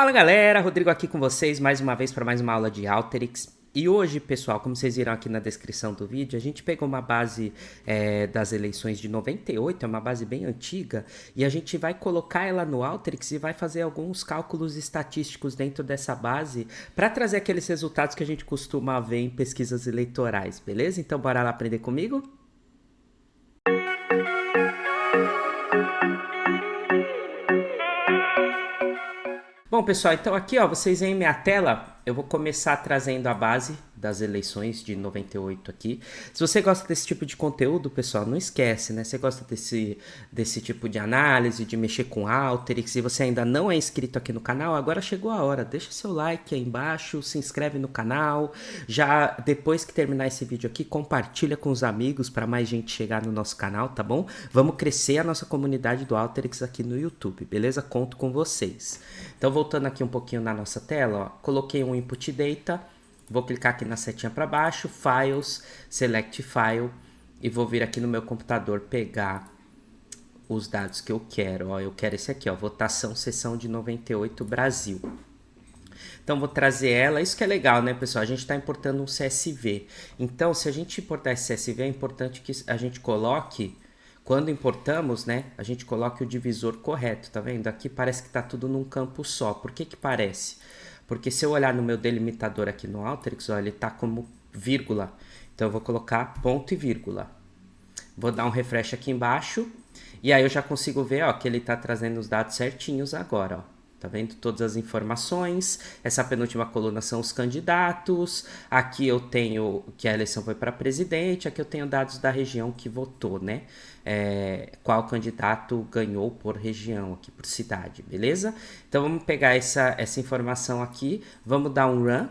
Fala galera, Rodrigo aqui com vocês mais uma vez para mais uma aula de Alteryx. E hoje, pessoal, como vocês viram aqui na descrição do vídeo, a gente pegou uma base das eleições de 98, é uma base bem antiga, e a gente vai colocar ela no Alteryx e vai fazer alguns cálculos estatísticos dentro dessa base para trazer aqueles resultados que a gente costuma ver em pesquisas eleitorais, beleza? Então bora lá aprender comigo? Bom, pessoal, então aqui, ó, vocês veem minha tela, eu vou começar trazendo a base das eleições de 98 aqui. Se você gosta desse tipo de conteúdo, pessoal, não esquece, né? Você gosta desse tipo de análise, de mexer com Alteryx, se você ainda não é inscrito aqui no canal, agora chegou a hora. Deixa seu like aí embaixo, se inscreve no canal. Já depois que terminar esse vídeo aqui, compartilha com os amigos para mais gente chegar no nosso canal, tá bom? Vamos crescer a nossa comunidade do Alteryx aqui no YouTube, beleza? Conto com vocês. Então, voltando aqui um pouquinho na nossa tela, ó, coloquei um input data. Vou clicar aqui na setinha para baixo, Files, Select File, e vou vir aqui no meu computador pegar os dados que eu quero. Ó, eu quero esse aqui, ó, votação sessão de 98 Brasil. Então vou trazer ela, isso que é legal, né, pessoal? A gente está importando um CSV. Então, se a gente importar esse CSV, é importante que a gente coloque, quando importamos, né, a gente coloque o divisor correto, tá vendo? Aqui parece que está tudo num campo só. Por que que parece? Porque se eu olhar no meu delimitador aqui no Alteryx, ó, ele está como vírgula. Então eu vou colocar ponto e vírgula. Vou dar um refresh aqui embaixo. E aí eu já consigo ver, ó, que ele está trazendo os dados certinhos agora, ó. Tá vendo todas as informações? Essa penúltima coluna são os candidatos. Aqui eu tenho que a eleição foi para presidente. Aqui eu tenho dados da região que votou, né? Qual candidato ganhou por região, aqui por cidade, beleza? Então vamos pegar essa informação aqui. Vamos dar um run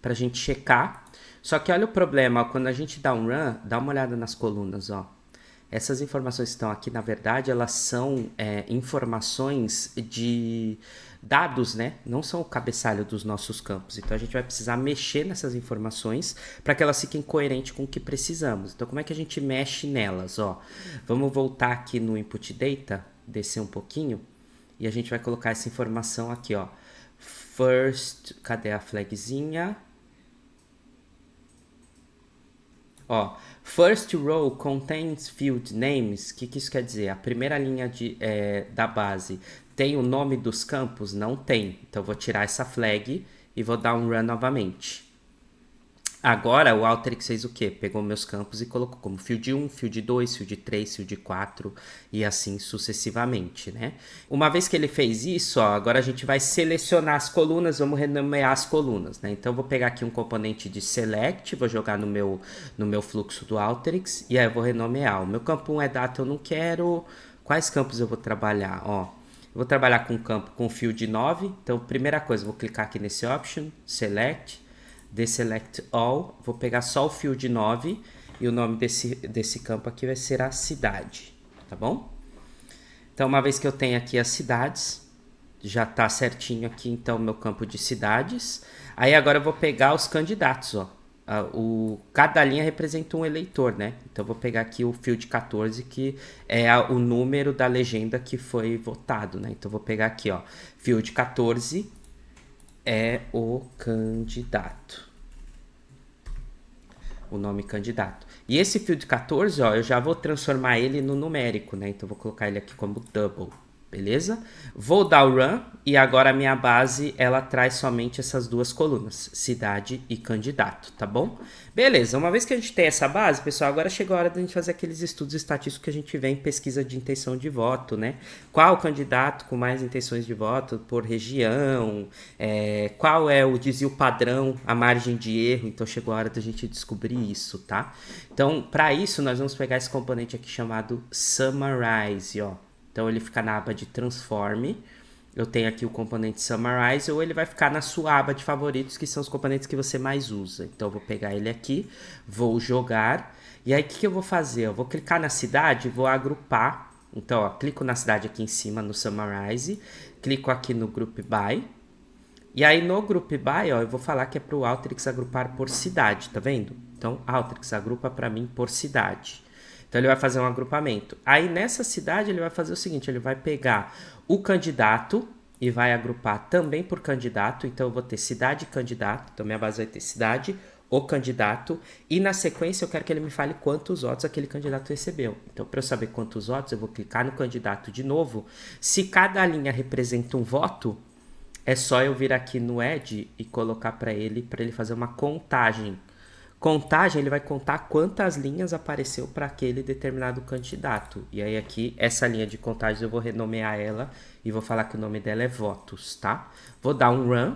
para a gente checar. Só que olha o problema, ó, quando a gente dá um run, dá uma olhada nas colunas, ó. Essas informações que estão aqui, na verdade, elas são informações de dados, né? Não são o cabeçalho dos nossos campos. Então, a gente vai precisar mexer nessas informações para que elas fiquem coerentes com o que precisamos. Então, como é que a gente mexe nelas? Ó, vamos voltar aqui no Input Data, descer um pouquinho, e a gente vai colocar essa informação aqui, ó. First, cadê a flagzinha? Ó, first row contains field names. O que isso quer dizer? A primeira linha da base tem o nome dos campos? Não tem. Então, eu vou tirar essa flag e vou dar um run novamente. Agora, o Alteryx fez o quê? Pegou meus campos e colocou como field 1, field 2, field 3, field 4 e assim sucessivamente, né? Uma vez que ele fez isso, ó, agora a gente vai selecionar as colunas, vamos renomear as colunas, né? Então, eu vou pegar aqui um componente de select, vou jogar no meu fluxo do Alteryx e aí eu vou renomear. O meu campo 1 é data, eu não quero. Quais campos eu vou trabalhar? Ó, eu vou trabalhar com o campo com field 9. Então, primeira coisa, eu vou clicar aqui nesse option, select, deselect all, vou pegar só o field 9 e o nome desse campo aqui vai ser a cidade, tá bom? Então, uma vez que eu tenho aqui as cidades, já tá certinho aqui, então, meu campo de cidades. Aí, agora eu vou pegar os candidatos, ó. Cada linha representa um eleitor, né? Então, eu vou pegar aqui o field 14, que é o número da legenda que foi votado, né? Então, eu vou pegar aqui, ó, field 14 é o candidato. O nome candidato. E esse field 14, ó, eu já vou transformar ele no numérico, né? Então, eu vou colocar ele aqui como double, beleza? Vou dar o run e agora a minha base, ela traz somente essas duas colunas, cidade e candidato, tá bom? Beleza, uma vez que a gente tem essa base, pessoal, agora chegou a hora da gente fazer aqueles estudos estatísticos que a gente vê em pesquisa de intenção de voto, né? Qual o candidato com mais intenções de voto por região, qual é o desvio padrão, a margem de erro, então chegou a hora da gente descobrir isso, tá? Então, para isso, nós vamos pegar esse componente aqui chamado Summarize, ó. Então, ele fica na aba de Transform. Eu tenho aqui o componente Summarize, ou ele vai ficar na sua aba de favoritos, que são os componentes que você mais usa. Então, eu vou pegar ele aqui, vou jogar. E aí, o que eu vou fazer? Eu vou clicar na cidade e vou agrupar. Então, ó, clico na cidade aqui em cima, no Summarize. Clico aqui no Group By. E aí, no Group By, ó, eu vou falar que é para o Alteryx agrupar por cidade, tá vendo? Então, Alteryx agrupa para mim por cidade. Então, ele vai fazer um agrupamento. Aí, nessa cidade, ele vai fazer o seguinte, ele vai pegar o candidato e vai agrupar também por candidato. Então eu vou ter cidade e candidato. Então minha base vai ter cidade, o candidato, e na sequência eu quero que ele me fale quantos votos aquele candidato recebeu. Então, para eu saber quantos votos, eu vou clicar no candidato de novo. Se cada linha representa um voto, é só eu vir aqui no Add e colocar para ele fazer uma contagem. Contagem, ele vai contar quantas linhas apareceu para aquele determinado candidato. E aí aqui, essa linha de contagem eu vou renomear ela e vou falar que o nome dela é votos, tá? Vou dar um run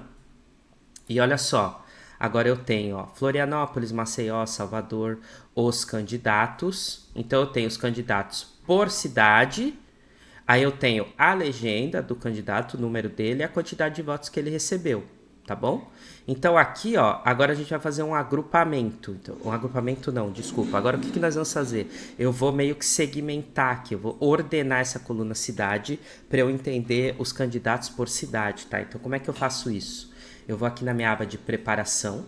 e olha só. Agora eu tenho, ó, Florianópolis, Maceió, Salvador, os candidatos. Então eu tenho os candidatos por cidade. Aí eu tenho a legenda do candidato, o número dele e a quantidade de votos que ele recebeu, tá bom? Então aqui, ó, agora a gente vai fazer um agrupamento. Então, um agrupamento não, desculpa. Agora o que nós vamos fazer? Eu vou meio que segmentar aqui, eu vou ordenar essa coluna cidade para eu entender os candidatos por cidade, tá? Então como é que eu faço isso? Eu vou aqui na minha aba de preparação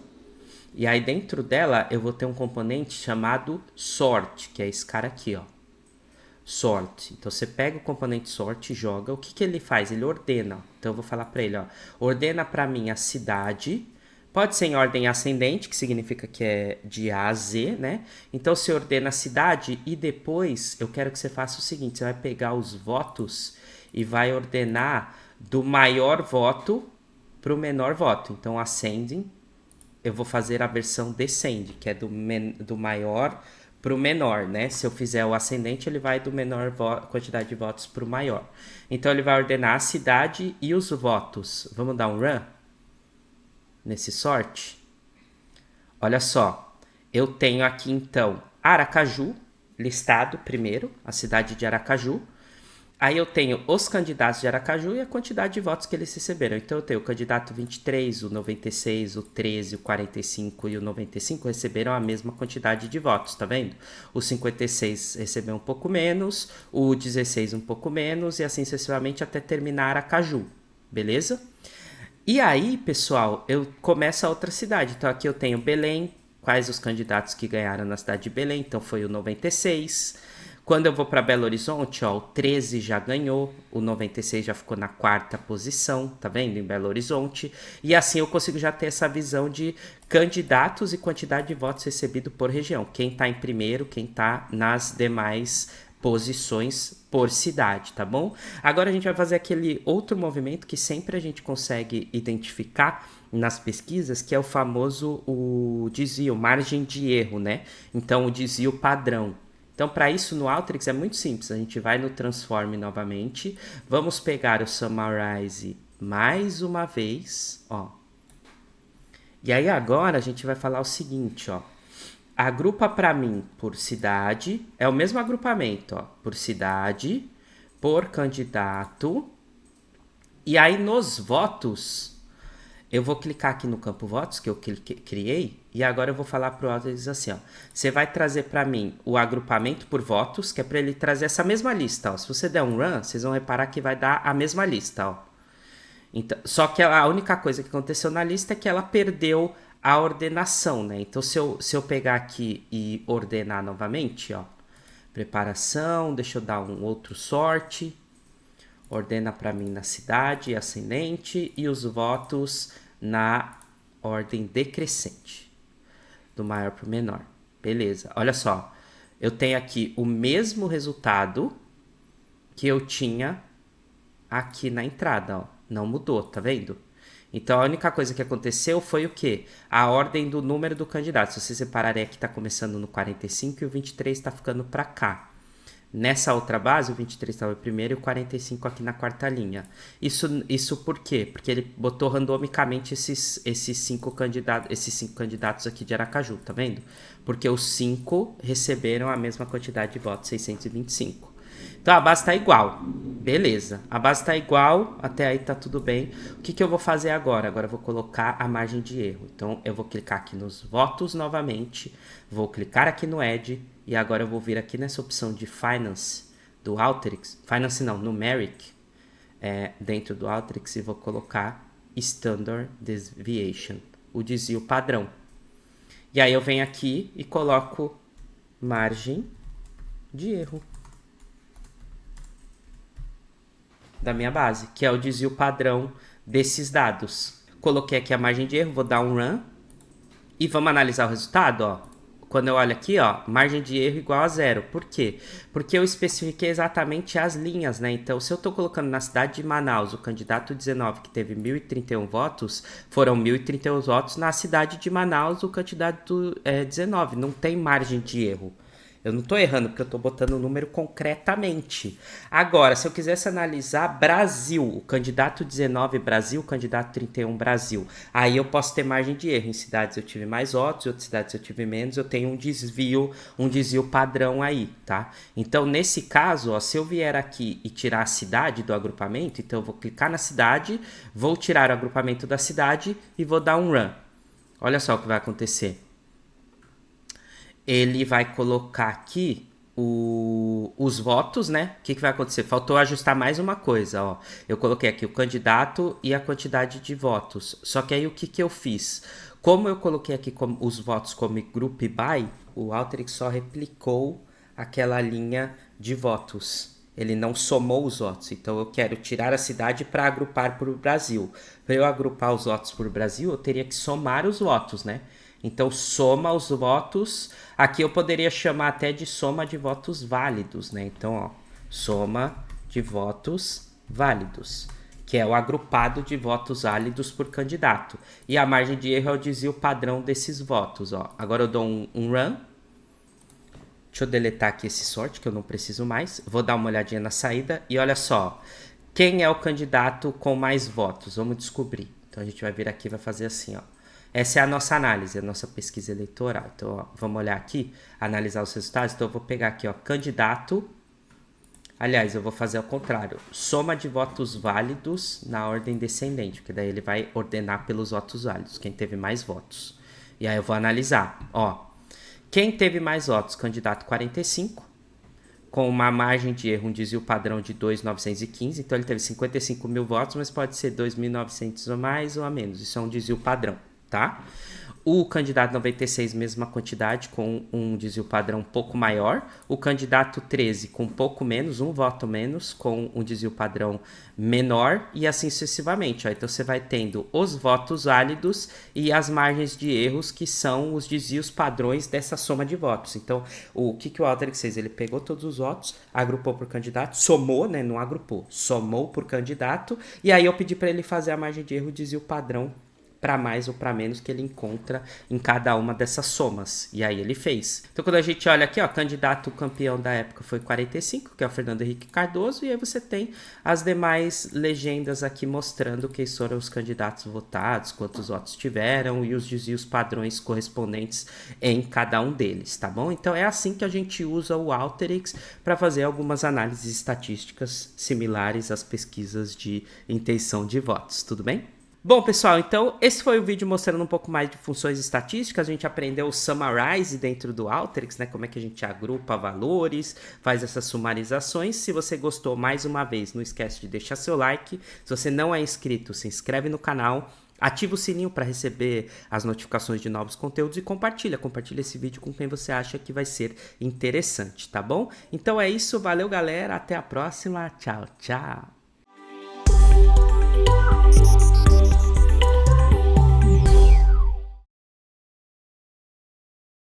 e aí dentro dela eu vou ter um componente chamado sort, que é esse cara aqui, ó. Sort. Então você pega o componente sort e joga. O que ele faz? Ele ordena. Então eu vou falar para ele, ó, ordena para mim a cidade. Pode ser em ordem ascendente, que significa que é de A a Z, né? Então você ordena a cidade e depois eu quero que você faça o seguinte, você vai pegar os votos e vai ordenar do maior voto para o menor voto. Então ascending, eu vou fazer a versão descend, que é do maior para o menor, né? Se eu fizer o ascendente, ele vai do menor quantidade de votos para o maior. Então, ele vai ordenar a cidade e os votos. Vamos dar um run nesse sort? Olha só, eu tenho aqui, então, Aracaju, listado primeiro, a cidade de Aracaju. Aí eu tenho os candidatos de Aracaju e a quantidade de votos que eles receberam. Então eu tenho o candidato 23, o 96, o 13, o 45 e o 95 receberam a mesma quantidade de votos, tá vendo? O 56 recebeu um pouco menos, o 16 um pouco menos e assim sucessivamente até terminar Aracaju, beleza? E aí, pessoal, eu começo a outra cidade. Então aqui eu tenho Belém, quais os candidatos que ganharam na cidade de Belém. Então foi o 96. Quando eu vou para Belo Horizonte, ó, o 13 já ganhou, o 96 já ficou na quarta posição, tá vendo? Em Belo Horizonte. E assim eu consigo já ter essa visão de candidatos e quantidade de votos recebido por região. Quem tá em primeiro, quem tá nas demais posições por cidade, tá bom? Agora a gente vai fazer aquele outro movimento que sempre a gente consegue identificar nas pesquisas, que é o famoso o desvio, margem de erro, né? Então o desvio padrão. Então, para isso, no Alteryx é muito simples. A gente vai no Transform novamente. Vamos pegar o Summarize mais uma vez, ó. E aí, agora, a gente vai falar o seguinte, ó. Agrupa para mim por cidade. É o mesmo agrupamento, ó. Por cidade, por candidato. E aí, nos votos, eu vou clicar aqui no campo votos que eu criei e agora eu vou falar para o Alteryx assim, ó. Você vai trazer para mim o agrupamento por votos, que é para ele trazer essa mesma lista, ó. Se você der um run, vocês vão reparar que vai dar a mesma lista, ó. Então, só que a única coisa que aconteceu na lista é que ela perdeu a ordenação, né? Então, se eu pegar aqui e ordenar novamente, ó. Preparação, deixa eu dar um outro sorte. Ordena para mim na cidade ascendente e os votos na ordem decrescente, do maior para o menor. Beleza, olha só. Eu tenho aqui o mesmo resultado que eu tinha aqui na entrada, ó. Não mudou, tá vendo? Então a única coisa que aconteceu foi o quê? A ordem do número do candidato. Se você separarem aqui, tá começando no 45 e o 23 tá ficando para cá. Nessa outra base, o 23 estava primeiro e o 45 aqui na quarta linha. Isso por quê? Porque ele botou randomicamente esses cinco candidatos aqui de Aracaju, tá vendo? Porque os 5 receberam a mesma quantidade de votos, 625. Então a base está igual. Beleza. A base está igual, até aí tá tudo bem. O que eu vou fazer agora? Agora eu vou colocar a margem de erro. Então eu vou clicar aqui nos votos novamente, vou clicar aqui no Add e agora eu vou vir aqui nessa opção de Finance do Alteryx. Finance não, Numeric, dentro do Alteryx e vou colocar Standard Deviation, o desvio padrão. E aí eu venho aqui e coloco margem de erro. da minha base, que é o desvio padrão desses dados. Coloquei aqui a margem de erro, vou dar um run e vamos analisar o resultado, ó. Quando eu olho aqui, ó, margem de erro igual a 0. Por quê? Porque eu especifiquei exatamente as linhas, né? Então, se eu estou colocando na cidade de Manaus o candidato 19, que teve 1.031 votos, foram 1.031 votos na cidade de Manaus o candidato 19. Não tem margem de erro. Eu não estou errando, porque eu estou botando o número concretamente. Agora, se eu quisesse analisar Brasil, o candidato 19 Brasil, o candidato 31 Brasil, aí eu posso ter margem de erro. Em cidades eu tive mais votos, em outras cidades eu tive menos, eu tenho um desvio padrão aí, tá? Então, nesse caso, ó, se eu vier aqui e tirar a cidade do agrupamento, então eu vou clicar na cidade, vou tirar o agrupamento da cidade e vou dar um run. Olha só o que vai acontecer. Ele vai colocar aqui os votos, né? O que vai acontecer? Faltou ajustar mais uma coisa, ó. Eu coloquei aqui o candidato e a quantidade de votos. Só que aí o que eu fiz? Como eu coloquei aqui os votos como group by, o Alteryx só replicou aquela linha de votos. Ele não somou os votos. Então eu quero tirar a cidade para agrupar por Brasil. Para eu agrupar os votos por Brasil, eu teria que somar os votos, né? Então, soma os votos. Aqui eu poderia chamar até de soma de votos válidos, né? Então, ó, soma de votos válidos, que é o agrupado de votos válidos por candidato. E a margem de erro é o desvio padrão desses votos, ó. Agora eu dou um run. Deixa eu deletar aqui esse sort, que eu não preciso mais. Vou dar uma olhadinha na saída e olha só. Quem é o candidato com mais votos? Vamos descobrir. Então, a gente vai vir aqui e vai fazer assim, ó. Essa é a nossa análise, a nossa pesquisa eleitoral. Então, ó, vamos olhar aqui, analisar os resultados. Então, eu vou pegar aqui, ó, candidato. Aliás, eu vou fazer ao contrário. Soma de votos válidos na ordem descendente, porque daí ele vai ordenar pelos votos válidos, quem teve mais votos. E aí eu vou analisar, ó. Quem teve mais votos? Candidato 45, com uma margem de erro, um desvio padrão de 2.915. Então, ele teve 55 mil votos, mas pode ser 2.900 ou mais ou a menos. Isso é um desvio padrão. Tá? O candidato 96, mesma quantidade, com um desvio padrão um pouco maior. O candidato 13, com um pouco menos, um voto menos, com um desvio padrão menor, e assim sucessivamente. Ó. Então, você vai tendo os votos válidos e as margens de erros, que são os desvios padrões dessa soma de votos. Então, o que o Alteryx fez? Ele pegou todos os votos, agrupou por candidato, somou, né? Não agrupou, somou por candidato, e aí eu pedi para ele fazer a margem de erro, desvio padrão, para mais ou para menos que ele encontra em cada uma dessas somas. E aí ele fez. Então, quando a gente olha aqui, ó, candidato campeão da época foi 45, que é o Fernando Henrique Cardoso, e aí você tem as demais legendas aqui mostrando quem foram os candidatos votados, quantos votos tiveram e os desvios padrões correspondentes em cada um deles, tá bom? Então, é assim que a gente usa o Alteryx para fazer algumas análises estatísticas similares às pesquisas de intenção de votos, tudo bem? Bom, pessoal, então esse foi o vídeo mostrando um pouco mais de funções estatísticas. A gente aprendeu o Summarize dentro do Alteryx, né? Como é que a gente agrupa valores, faz essas sumarizações. Se você gostou, mais uma vez, não esquece de deixar seu like. Se você não é inscrito, se inscreve no canal. Ativa o sininho para receber as notificações de novos conteúdos e compartilha esse vídeo com quem você acha que vai ser interessante, tá bom? Então é isso, valeu galera, até a próxima, tchau, tchau!